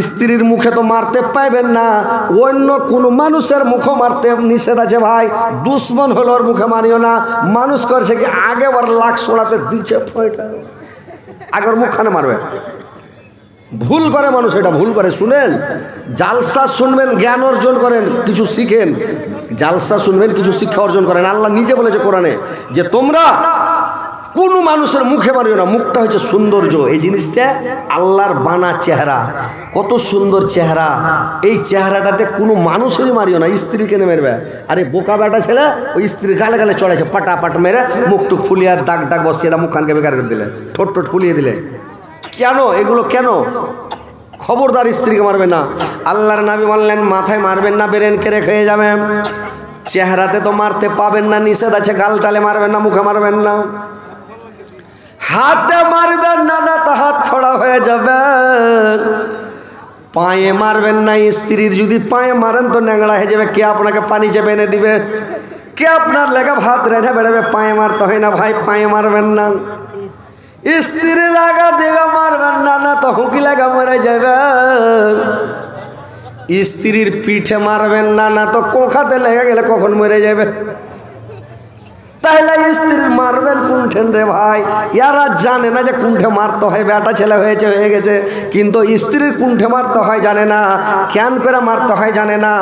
স্ত্রীর মুখে তো মারতে পাইবেন না। অন্য কোন মানুষের মুখে মারতে নিষেধ আছে ভাই। দুশ্মন হলো ওর মুখে মারিও না। মানুষ করছে কি, আগে ওর লাখ সোড়াতে দিচ্ছে, আগের মুখখানে মারবে। ভুল করে মানুষ, এটা ভুল করে। শুনেন, জালসা শুনবেন, জ্ঞান অর্জন করেন, কিছু শিখেন। জালসা শুনবেন, কিছু শিক্ষা অর্জন করেন। আল্লাহ নিজে বলেছে কোরআনে যে তোমরা কোন মানুষের মুখে মারিও না। মুখটা হচ্ছে সৌন্দর্য, এই জিনিসটা আল্লাহর বানা চেহারা, কত সুন্দর চেহারা। এই চেহারাটাতে কোনো মানুষেরই মারিও না। স্ত্রীকে মারবে, আরে বোকা বেটা ছেলে ওই স্ত্রীর গালে গালে চড়াইছে, পাটা পাট মেরে মুখটুক ফুলিয়ে দাগ দাগ বসিয়ে দাও, মুখখানকে বেকার করে দিলে, ঠোঁট ঠোঁট ফুলিয়ে দিলে। কেন এগুলো, কেন? খবরদার স্ত্রীকে মারবে না। আল্লাহর নবী বললেন মাথায় মারবেন না, বেরেন কেড়ে খেয়ে যাবে। চেহারাতে তো মারতে পাবেন না, নিষেধ আছে। গাল তালে মারবেন না, মুখে মারবেন না। হাতে মারবেন না, না তো হাত খড়া হয়ে যাবে। পায়ে মারবেন না, স্ত্রীর যদি পায়ে মারেন তো ন্যাংড়া হয়ে যাবে। কে আপনাকে পানি চেপে এনে দিবে, কে আপনার লেগে ভাত রেখে বেড়াবে? পায়ে মারতে হয় না ভাই, পায়ে মারবেন না। স্ত্রীর লাগা দিকে মারবেন না, না তো হুকি লাগা মরে যাবে। স্ত্রীর পিঠে মারবেন না, না তো কোখাতে লেগে গেলে কখন মরে যাবে। তাহলে স্ত্রীর মারবেন কোনঠেন রে ভাই? ইয়ারা জানে না যে কোনঠে মারতে হয়। বেটা ছেলে হয়েছে, হয়ে গেছে, কিন্তু স্ত্রীর কোনঠে মারতে হয় জানে না, কেন করে মারতে হয় জানে না।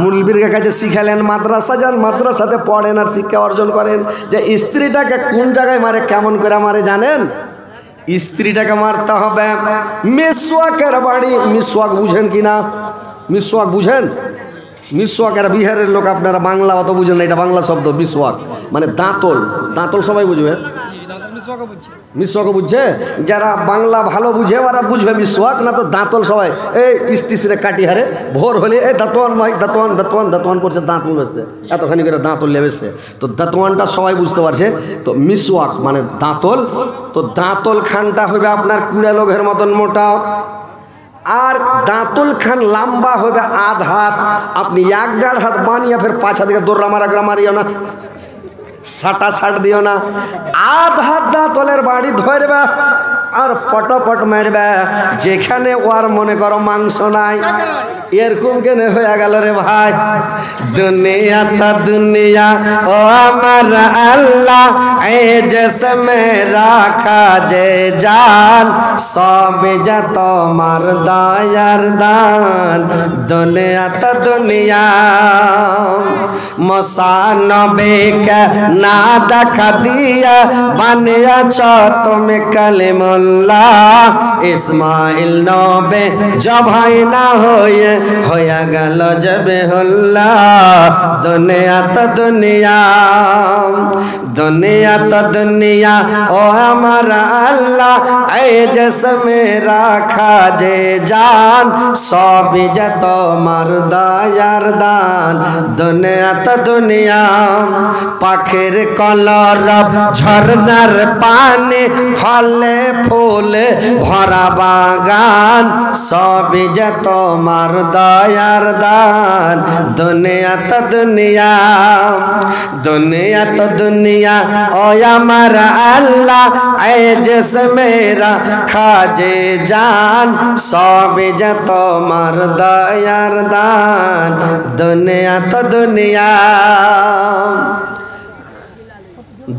মুলবির কাছে শিখালেন, মাদ্রাসা যান, মাদ্রাসাতে পড়েন আর শিক্ষা অর্জন করেন যে স্ত্রীটাকে কোন জায়গায় মারে, কেমন করে মারে জানেন? স্ত্রীটাকে মারতে হবে মিসওয়াকের বাড়ি। মিসওয়াক বুঝেন কি না? মিসওয়াক বুঝেন? মিসওয়াক, এরা বিহারের লোক, আপনারা বাংলা অত বুঝেন না, এটা বাংলা শব্দ মিসওয়াক মানে দাঁতল। দাঁতল সবাই বুঝবে, মিসওয়াকও বুঝছে, যারা বাংলা ভালো বুঝে ওরা বুঝবে মিসওয়াক, না তো দাঁতল সবাই এই স্টিসিরে কাটি হারে ভোর হলে এই দাঁতওয়ান ভাই দাঁতওয়ান দাঁতওয়ান দাঁতওয়ান করছে, দাঁত লেবেছে, এতখানি করে দাঁতল লেবেছে, তো দাঁতওয়ানটা সবাই বুঝতে পারছে। তো মিসওয়াক মানে দাঁতল। তো দাঁতল খানটা হবে আপনার কুড়া লোকের মতন মোটা, আর দাঁতল খান লম্বা হবে আধ হাত। আপনি 1-1.5 হাত বানিয়ে ফের পাছা দিকে দৌড়া মারা মারিও না, সাটা সাট দিও না, আধ হাত দাঁতলের বাড়ি ধরবে আর পটপট মারবে, যেখানে ওর মনে করো মাংস নাই। এরকম কেন হয়ে গেল রে ভাই? দুনিয়া তা দুনিয়া ও আমার আল্লাহ, এই জিসমে রাখা যে জান, সব যা তোমার দয়ার দান। দুনিয়া তা দুনিয়া মসানবিকে না দেখা দিয়া বানিয়েছ তুমি কালিমুল্লাহ। ইসমাইল নবে জবাই না হয়ে হয়ে গেল জবেহুল্লাহ। দুনিয়া তো দুনিয়া, দুনিয়া তো দুনিয়া ও আমার আল্লাহ, এই জিসমে রাখা যে জান, সবই যে তোমার দয়ার দান। দুনিয়া তো দুনিয়া পাখির কলরব, ঝরনার পানি, ফলে ফুলে ভরা বাগান, সবই যে তোমার দয়ার দান। দুনিয়া তো দুনিয়া, দুনিয়া তো দুনিয়া ও আমার আল্লাহ, এই জিসমে রাখা যে জান, সবই যে তোমার দয়ার দান। দুনিয়া তো দুনিয়া,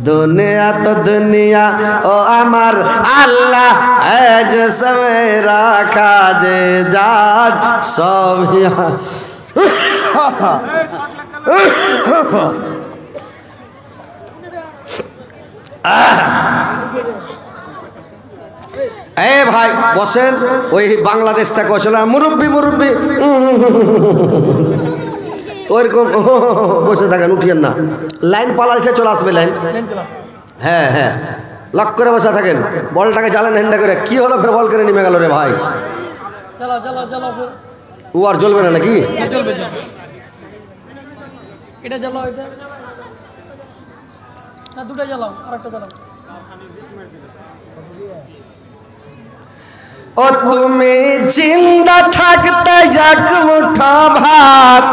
দুনিয়া তো দুনিয়া ও আমার আল্লাহ, এই জিসমে রাখা যে জান, সবই এ ভাই বসেন। ওই বাংলাদেশ থেকে আসলে মুরব্বী মুরব্বী ওইরকম বসে থাকেন, উঠিয়েন না। লাইন পালালছে, চলে আসবে লাইন। হ্যাঁ হ্যাঁ, লক করে বসে থাকেন। বলটাকে জ্বালেন হ্যান্ডা করে। কি হলো ফের বল করে নেমে গেল রে ভাই? ও আর জ্বলবে না নাকি? এটা জ্বালাও, এটা না, দুটো জ্বালাও, আরেকটা জ্বালাও। ও তুমি জিন্দা থাকতে যাক মুঠো ভাত,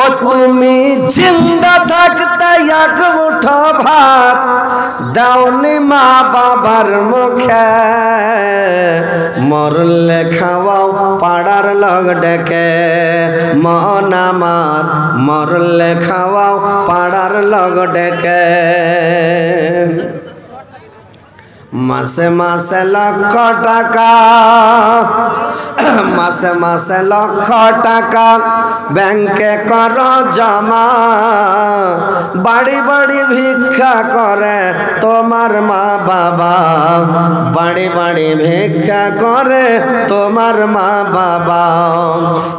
ও তুমি জিন্দা থাকতে এক মুঠো ভাত দাওনি মা বাবার মুখে, মরলে খাওয়াও পাড়ার লোক ডেকে। মন আমার মরলে খাওয়াও পাড়ার লোক ডেকে। মাসে মাসে লক্ষ টাকা, মাসে মাসে লক্ষ টাকা ব্যাংকে কর জমা, বাড়ি বাড়ি ভিক্ষা করে তোমার মা বাবা, বাড়ি বাড়ি ভিক্ষা করে তোমার মা বাবা।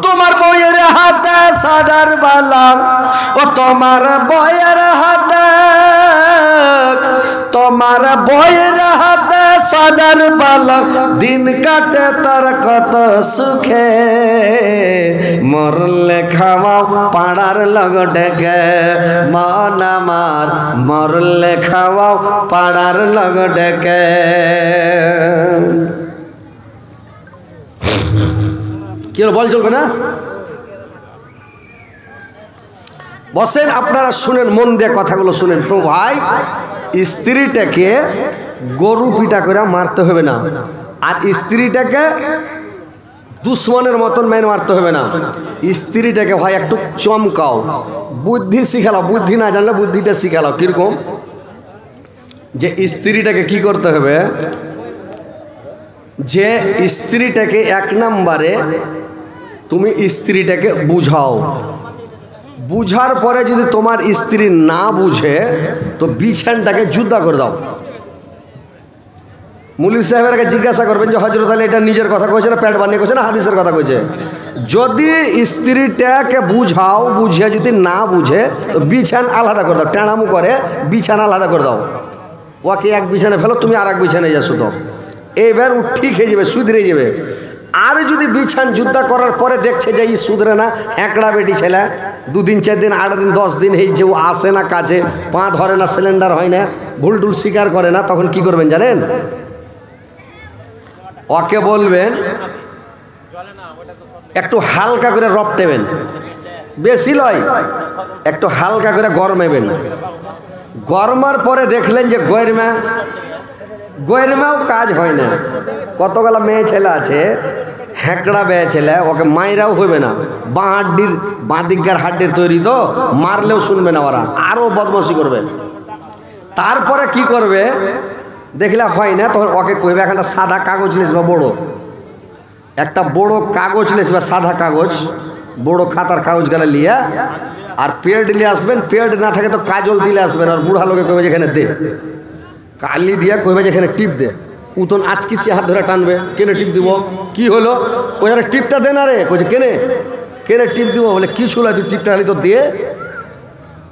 তোমার বইয়ের হাতে সাদার বালা, ও তোমার বইয়ের হাতে, তোমার বইয়ের হাতে সাদার বালা, দিন কাটে তার কত সুখে। মরলে খাওয়াও পাড়ার লোক ডেকে, মন আমার মরলে খাওয়াও পাড়ার লোক ডেকে। কি হলো, বল চলবে না? বসেন, আপনারা শুনেন, মন দিয়ে কথাগুলো শুনেন। তো ভাই, স্ত্রীটাকে গরু পিটা করে মারতে হবে না, আর স্ত্রীটাকে দুশ্মনের মতন মেরে মারতে হবে না। স্ত্রীটাকে ভাই একটু চমকাও, বুদ্ধি শিখালাও, বুদ্ধি না জানলে বুদ্ধিটা শিখালাও। কিরকম? যে স্ত্রীটাকে কি করতে হবে, যে স্ত্রীটাকে এক নম্বরে তুমি স্ত্রীটাকে বুঝাও। বুঝার পরে যদি তোমার স্ত্রী না বুঝে তো বিছানটাকে জুদা করে দাও। মুলিম সাহেবের আগে জিজ্ঞাসা করবেন যে হজরত আলী এটা নিজের কথা কইছে না পেট বানিয়ে কইছে না হাদিসের কথা কইছে। যদি স্ত্রীটাকে বুঝাও, বুঝিয়ে যদি না বুঝে তো বিছান আলাদা করে দাও, টেঁড়ামু করে বিছানা আলাদা করে দাও, ওকে এক বিছানে ফেলো, তুমি আর এক বিছানায় যাচ্ছ, তো এইবার ও ঠিক হয়ে যাবে, সুধরে যাবে। আর যদি বিছান যুদ্ধ করার পরে দেখছে যে এই সুধরে না, হ্যাঁকড়া বেটি ছেলে, 2 দিন 4 দিন 8 দিন 10 দিন হয়েছে, ও আসে না কাজে, পা ধরে না, সিলিন্ডার হয় না, ভুলটুল স্বীকার করে না, তখন কি করবেন জানেন? ওকে বলবেন একটু হালকা করে রপ্টেবেন, বেশি লয়, একটু হালকা করে গরমেবেন। গরমার পরে দেখলেন যে গরমাও কাজ হয় না। কতগুলা মেয়ে ছেলে আছে হ্যাঁকড়া মেয়ে ছেলে, ওকে মায়েরাও হইবে না, বাঁদিকগার হাড্ডির তৈরি, তো মারলেও শুনবে না, ওরা আরও বদমাশি করবে। তারপরে কি করবে দেখলে হয় না, তখন ওকে কইবে একটা সাদা কাগজ লিসবা, একটা বড় কাগজ লিসবা, সাদা কাগজ, বড় খাতার কাগজ গেলে লিয়া, আর পেড নিয়ে আসবেন, পেড না থাকে তো কাজল দিলে আসবেন, আর বুড়া লোকে কইবে যেখানে দে, কালি দিয়া কইবে যেখানে টিপ দে, উতন আজকিছি হাত ধরে টানবে, কেনে টিপ দিব, কি হলো, ওই টিপটা দে না রে, কইছে কেনে টিপ দিব, বলে কি ছিল তুই টিপটা খালি তো দিয়ে,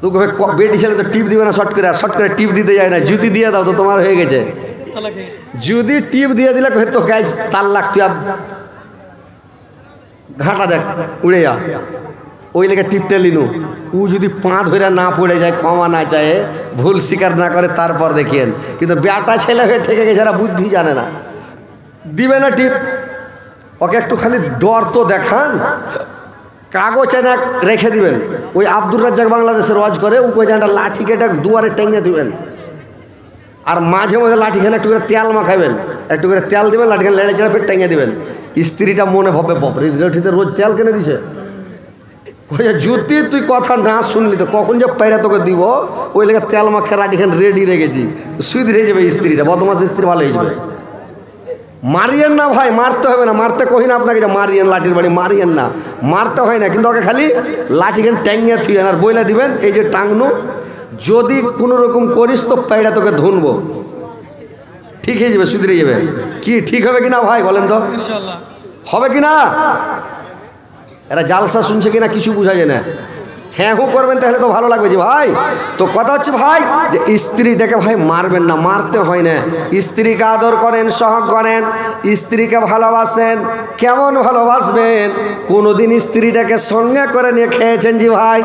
তুই কবে বেটি ছেলে তো টিপ দিবে না, শর্ট করে টিপ দিতে যায় না, জুতি দিয়ে দাও তো তোমার হয়ে গেছে। যদি টিপ দিয়ে দিলে তো গাছ তার লাগতো, ঘাটা দেখ উড়ে যা, ওই লেগে টিপটা লিনু। ও যদি পা ধরে না পড়ে যায়, ক্ষমা না চায়, ভুল স্বীকার না করে, তারপর দেখিয়েন। কিন্তু বেটা ছেলে হয়ে ঠেকে গেছে, যারা বুদ্ধি জানে না, দিবে না টিপ। ওকে একটু খালি ডর তো দেখান, কাগজ এনে রেখে দিবেন। ওই আব্দুর রাজ্জাক বাংলাদেশের ওয়াজ করে, ও কয়েছে একটা লাঠি কেটে দুয়ারে টেঙে দিবেন, আর মাঝে মাঝে লাঠিখানে একটু করে তেল মাখাবেন, একটু করে তেল দিবেন, লাঠিখানে লেড়ে চেড়ে ফের টেঙে দিবেন। স্ত্রীটা মনে ভাবে বাপরে লাঠিতে রোজ তেল কিনে দিছে, যদি তুই কথা না শুনলি তো কখন যে পায়রা তোকে দিব, ওই লেগে তেল মাখা লাঠিখানে রেডি রেখেছি, সুধরে যাবে স্ত্রীটা, বদমাস স্ত্রী ভালো হয়ে যাবে। মারিয়েন না ভাই, মারতে হবে না, মারতে কহি না আপনাকে যে মারিয়েন, লাঠির বাড়ি মারিয়েন না, মারতে হয় না, কিন্তু ওকে খালি লাঠিখানে ট্যাঙ্গিয়ে থুয়েন, আর বইলা দিবেন এই যে টাংনু, যদি কোনো রকম করিস তো পায়রা তোকে ধুনবো, ঠিক হয়ে যাবে, সুধরে যাবে। কি ঠিক হবে কিনা ভাই বলেন তো, ইনশাআল্লাহ হবে কিনা? এরা জালসা শুনছে কিনা কিছু বোঝা যায় না, হ্যাঁ হু করবেন তাহলে তো ভালো লাগবে। যে ভাই তো কথা হচ্ছে ভাই যে স্ত্রীটাকে ভাই মারবেন না, মারতে হয় না, স্ত্রীকে আদর করেন, সহগ করেন, স্ত্রীকে ভালোবাসেন। কেমন ভালোবাসবেন? কোনোদিন স্ত্রীটাকে সঙ্গে করে নিয়ে খেয়েছেন? জি ভাই,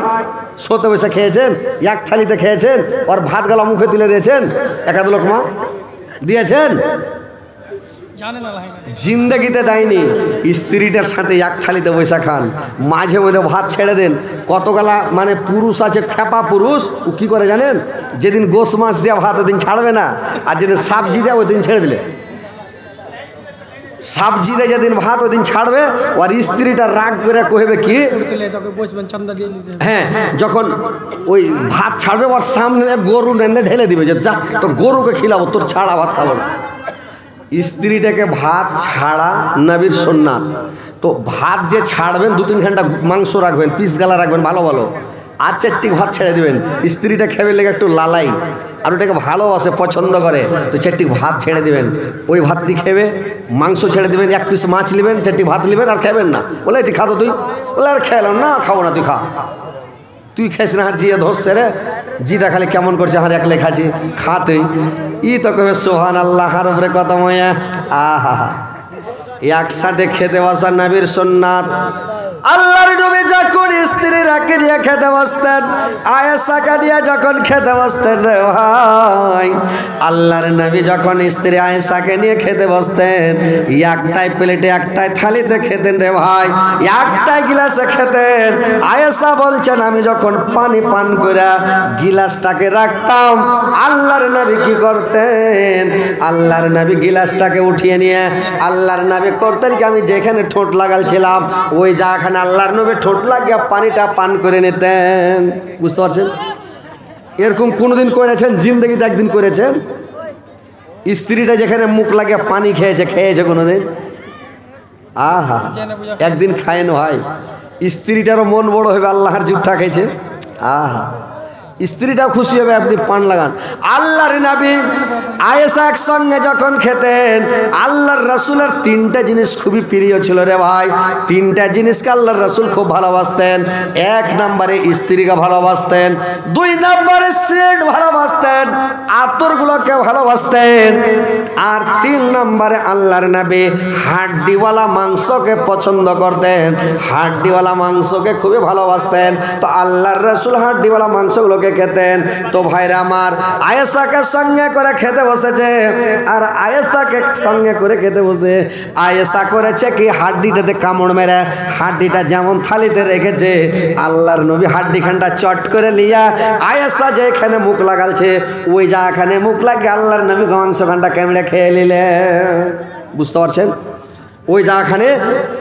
শোতে বসে খেয়েছেন, এক থালিতে খেয়েছেন, ওর ভাত গালা মুখে তুলে দিয়েছেন, একাদ লোকমা দিয়েছেন? জিন্দগিতে দেয়নি। স্ত্রীটার সাথে এক থালিতে বৈশা খান, মাঝে মধ্যে ভাত ছেড়ে দেন। কতগুলা মানে পুরুষ আছে, খেপা পুরুষ, ও কী করে জানেন? যেদিন গোস মাছ দেওয়া ভাত ওদিন ছাড়বে না, আর যেদিন সবজি দেওয়া ওই দিন ছেড়ে দিলে, সবজি দেয় যেদিন ভাত ওই দিন ছাড়বে। আর স্ত্রীটা রাগ করে কহবে কি, হ্যাঁ যখন ওই ভাত ছাড়বে ওর সামনে গরু নেন্দে ঢেলে দিবে, যে যা তো গরুকে খিলাবো, তোর ছাড়া ভাত খাবো না। স্ত্রীটাকে ভাত ছাড়া নবীর সুন্নাত। তো ভাত যে ছাড়বেন 2-3 ঘন্টা মাংস রাখবেন, পিস গালা রাখবেন ভালো ভালো, আর 4টি ভাত ছেড়ে দিবেন। স্ত্রীটা খেবে লেগে একটু লালাই, আর ওটাকে ভালোবাসে, পছন্দ করে, তো 4টি ভাত ছেড়ে দিবেন। ওই ভাতটি খেবে, মাংস ছেড়ে দিবেন, 1 পিস মাছ নেবেন, 4টি ভাত নেবেন, আর খাবেন না। বলে এটি খা তো তুই, বলে আর খেলাম না, খাবো না, তুই খা, তুই খাইস না, আর জিয়ে ধরছে রে, জিটা খালি কেমন করছে, আর একলে খাচ্ছি, খা তুই। ই তো কবে সোহান আল্লাহ, হার উপরে কত ময়া, আহা একসাথে খেতে বসার নবীর সুন্নাত। আল্লাহর নবী যখন স্ত্রীরাকে নিয়ে খেতে বসতেন, আয়েশাকে নিয়ে যখন খেতে বসতেন রে ভাই, আল্লাহর নবী যখন স্ত্রী আয়েশাকে নিয়ে খেতে বসতেন, একটাই প্লেটে একটাই থালিতে খেতেন রে ভাই, একটাই গিলাসে খেতেন। আয়েশা বলছেন আমি যখন পানি পান করে গিলাসটাকে রাখতাম, আল্লাহর নবী কি করতেন? আল্লাহর নবী গিলাসটাকে উঠিয়ে নিয়ে আল্লাহর নবী করতেন কি, আমি যেখানে ঠোঁট লাগালছিলাম ওই জায়গাখানে আল্লাহর নবী ঠোঁট লাগিয়ে পানিটা পান করে নিতেন। বুঝতে পারছেন? এরকম কোনোদিন করেছেন? জিন্দগিতে একদিন করেছেন? স্ত্রীটা যেখানে মুখ লাগিয়ে পানি খেয়েছে কোনোদিন? আহা, একদিন খায়নো হয়, স্ত্রীটারও মন বড় হবে, আল্লাহর জুটটা খেয়েছে। আহা, স্ত্রীটাও খুশি হবে, আপনি পান লাগান। আল্লাহর নবী আয়েশা একসঙ্গে যখন খেতেন, আল্লাহর রাসূলের তিনটা জিনিস খুবই প্রিয় ছিল রে ভাই। তিনটা জিনিসকে আল্লাহর রাসূল খুব ভালোবাসতেন। এক নম্বরে স্ত্রীকে ভালোবাসতেন, দুই নম্বরে সেন্ট ভালোবাসতেন, আতরগুলোকে ভালোবাসতেন, আর তিন নম্বরে আল্লাহর নবী হাড্ডিওয়ালা মাংসকে পছন্দ করতেন। হাড্ডিওয়ালা মাংসকে খুবই ভালোবাসতেন। তো আল্লাহর রাসূল হাড্ডিওয়ালা মাংসগুলোকে খেতেন। তো ভাইরা আমার, আয়েশাকে সঙ্গে করে খেতে বসেছে, আর আয়েশাকে সঙ্গে করে খেতে বসে আয়েশা করেছে কি, হাড্ডিটাতে কামড় মেরে হাড্ডিটা যেমন থালিতে রেখেছে, আল্লাহর নবী হাড্ডিখানটা চট করে লিয়া আয়েশা যেখানে মুখ লাগালছে ওই জায়গাখানে মুখ লাগিয়ে আল্লাহর নবী মাংসখানটা কেমড়ে খেয়ে নিলেন। বুঝতে পারছেন? ওই জায়গাখানে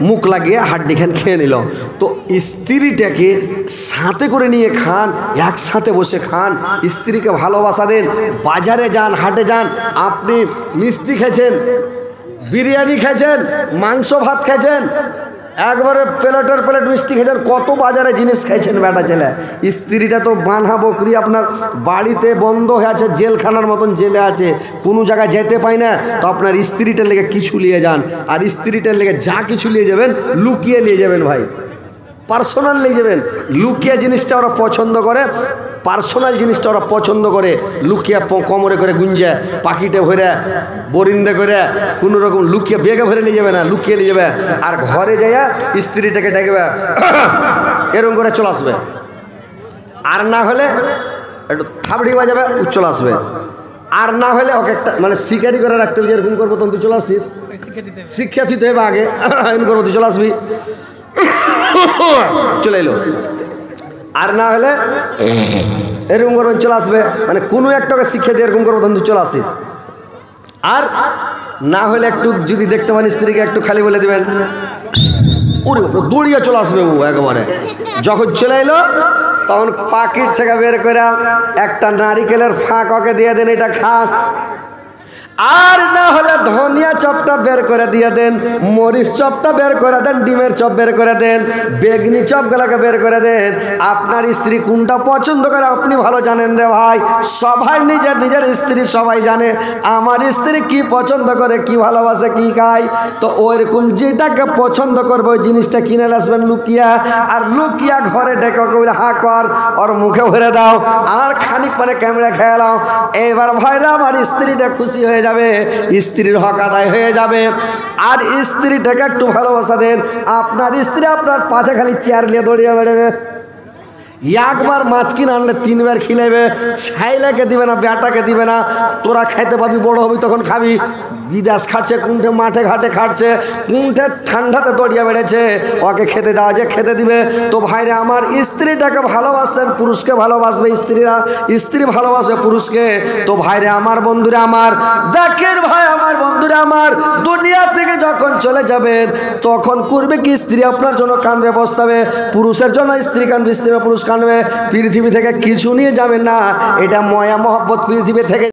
মুখ লাগিয়ে হাড্ডিখান খেয়ে নিল। তো স্ত্রীটাকে সাথে করে নিয়ে খান, একসাথে বসে খান, স্ত্রীকে ভালোবাসা দেন। বাজারে যান, হাটে যান, আপনি মিষ্টি খেয়েছেন, বিরিয়ানি খেয়েছেন, মাংস ভাত খেয়েছেন, একবারে প্লেটের প্লেট মিষ্টি খেয়েছেন, কত বাজারে জিনিস খাইছেন বেটা ছেলে। স্ত্রীটা তো বানহা বকরি আপনার বাড়িতে বন্ধ হয়ে আছে, জেলখানার মতন জেলে আছে, কোনো জায়গায় যেতে পায় না। তো আপনার স্ত্রীটার লেগে কিছু নিয়ে যান, আর স্ত্রীটার লেগে যা কিছু নিয়ে যাবেন লুকিয়ে নিয়ে যাবেন ভাই, পার্সোনাল নিয়ে যাবেন। লুকিয়ে জিনিসটা ওরা পছন্দ করে, পার্সোনাল জিনিসটা ওরা পছন্দ করে। লুকিয়ে কোমরে করে গুঞ্জে, পাকিটে ভরে, বরিন্দে করে, কোনো রকম লুকিয়ে বেগে ভরে নিয়ে যাবে না, লুকিয়ে নিয়ে যাবে। আর ঘরে যাইয়া স্ত্রীটাকে ডাকবে, এরকম করে চলে আসবে। আর না হলে একটু থাবড়ি বাজাবে, চলে আসবে। আর না হলে ওকে একটা মানে শিকারি করে রাখতে হবে, এরকম করবো তখন তুই চলে আসছিস, শিক্ষা দিতে হবে আগে, এরকম করবো তুই চলে আসবি, চলে এলো। আর না হলে এরকম করবেন, চলে আসবে, মানে কোনো একটাকে শিক্ষা দিয়ে এরকম করবো তখন তুই চলে আসিস। আর না হলে একটু যদি দেখতে পান স্ত্রীকে একটু খালি বলে দেবেন, ওরে দৌড়িয়ে চলে আসবে ও একেবারে। যখন চলে এলো তখন পাকিট থেকে বের করে একটা নারিকেলের ফাঁক ওকে দিয়ে দেন, এটা খা। আর না হলে ধনিয়া চপটা বের করে দিয়ে দেন, মরিচ চপটা বের করে দেন, ডিমের চপ বের করে দেন, বেগনি চপগুলোকে বের করে দেন। আপনার স্ত্রী কোনটা পছন্দ করে আপনি ভালো জানেন রে ভাই। সবাই নিজের নিজের স্ত্রী সবাই জানে আমার স্ত্রী কি পছন্দ করে, কি ভালোবাসে, কি খায়। তো ওইরকম যেটাকে পছন্দ করবে ওই জিনিসটা কিনে আসবেন লুকিয়া, আর লুকিয়া ঘরে ডেকে ওকে বলে হা কর, ওর মুখে ভরে দাও, আর খানিক মানে ক্যামেরা খেয়ে নাও। এবার ভাইরা আমার স্ত্রীটা খুশি হয়ে যাবে, স্ত্রীর হক আদায় হয়ে যাবে। আর স্ত্রীটাকে একটু ভালোবাসা দেন, আপনার স্ত্রী আপনার পাশে খালি চেয়ার নিয়ে দৌড়িয়ে বেড়াবে। একবার মাছ কিনে আনলে তিনবার খিলাইবে, ছাইলাকে দিবে না, বেটাকে দিবে না। তোরা খাইতে পাবি, বড় হবি তখন খাবি। বিদেশ খাটছে, কোনটে মাঠে ঘাটে খাটছে, কোনটে ঠান্ডাতে দৌড়িয়ে বেড়েছে, ওকে খেতে দেওয়া যে খেতে দিবে। তো ভাইরে আমার, স্ত্রীটাকে ভালোবাসেন, পুরুষকে ভালোবাসবে স্ত্রীরা, স্ত্রী ভালোবাসে পুরুষকে। তো ভাইরে আমার, বন্ধুরা আমার, দেখেন ভাই আমার, বন্ধুরা আমার, দুনিয়া থেকে যখন চলে যাবেন তখন করবে কি, স্ত্রী আপনার জন্য কাঁদবে, বসতাবে। পুরুষের জন্য স্ত্রী কাঁদবে, স্ত্রী পুরুষ কাঁদবে। পৃথিবী থেকে কিছু নিয়ে যাবেন না, এটা ময়া মহব্বত পৃথিবী থেকে।